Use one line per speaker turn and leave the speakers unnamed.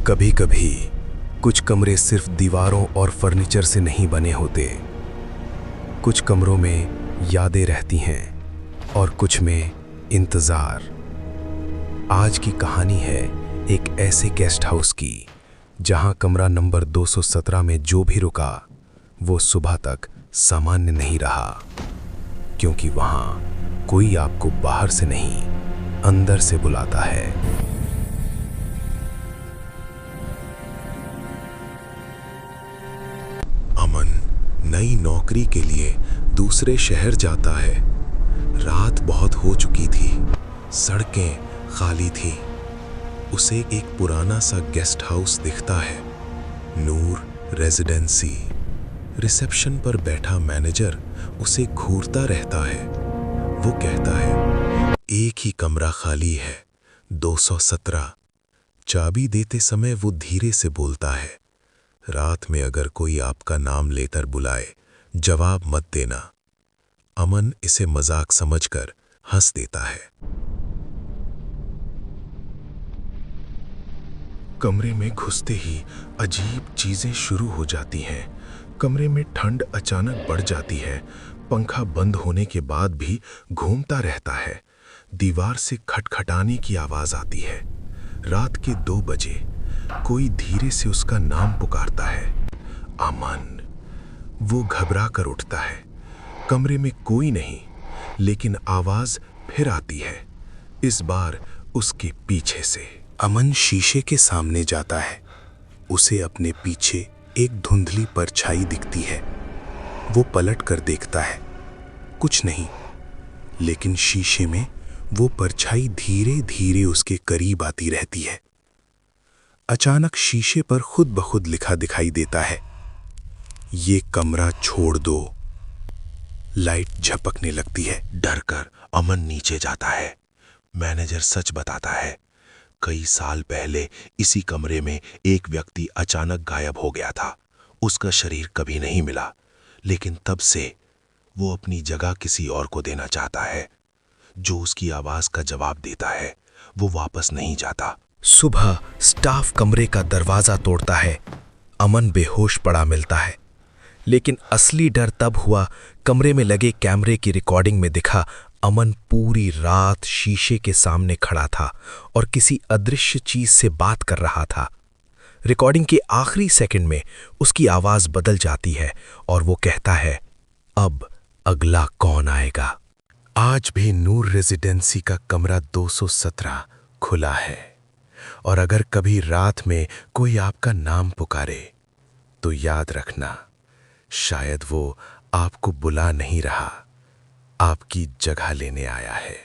कभी कभी कुछ कमरे सिर्फ दीवारों और फर्नीचर से नहीं बने होते। कुछ कमरों में यादें रहती हैं और कुछ में इंतज़ार। आज की कहानी है एक ऐसे गेस्ट हाउस की जहां कमरा नंबर 217 में जो भी रुका वो सुबह तक सामान्य नहीं रहा, क्योंकि वहां कोई आपको बाहर से नहीं अंदर से बुलाता है। अमन नई नौकरी के लिए दूसरे शहर जाता है। रात बहुत हो चुकी थी, सड़कें खाली थीं। उसे एक पुराना सा गेस्ट हाउस दिखता है, नूर रेजिडेंसी। रिसेप्शन पर बैठा मैनेजर उसे घूरता रहता है। वो कहता है, एक ही कमरा खाली है, 217। चाबी देते समय वो धीरे से बोलता है, रात में अगर कोई आपका नाम लेकर बुलाए, जवाब मत देना। अमन इसे मजाक समझकर हंस देता है। कमरे में घुसते ही अजीब चीजें शुरू हो जाती हैं। कमरे में ठंड अचानक बढ़ जाती है। पंखा बंद होने के बाद भी घूमता रहता है। दीवार से खटखटाने की आवाज आती है। रात के 2 बजे कोई धीरे से उसका नाम पुकारता है, अमन। वो घबरा कर उठता है। कमरे में कोई नहीं, लेकिन आवाज फिर आती है, इस बार उसके पीछे से। अमन शीशे के सामने जाता है। उसे अपने पीछे एक धुंधली परछाई दिखती है। वो पलट कर देखता है, कुछ नहीं, लेकिन शीशे में वो परछाई धीरे धीरे उसके करीब आती रहती है। अचानक शीशे पर खुद ब खुद लिखा दिखाई देता है, ये कमरा छोड़ दो। लाइट झपकने लगती है। डर कर अमन नीचे जाता है। मैनेजर सच बताता है, कई साल पहले इसी कमरे में एक व्यक्ति अचानक गायब हो गया था। उसका शरीर कभी नहीं मिला, लेकिन तब से वो अपनी जगह किसी और को देना चाहता है। जो उसकी आवाज का जवाब देता है वो वापस नहीं जाता। सुबह स्टाफ कमरे का दरवाजा तोड़ता है। अमन बेहोश पड़ा मिलता है, लेकिन असली डर तब हुआ कमरे में लगे कैमरे की रिकॉर्डिंग में दिखा अमन पूरी रात शीशे के सामने खड़ा था और किसी अदृश्य चीज से बात कर रहा था। रिकॉर्डिंग के आखिरी सेकंड में उसकी आवाज बदल जाती है और वो कहता है, अब अगला कौन आएगा। आज भी नूर रेजिडेंसी का कमरा 217 खुला है, और अगर कभी रात में कोई आपका नाम पुकारे तो याद रखना, शायद वो आपको बुला नहीं रहा, आपकी जगह लेने आया है।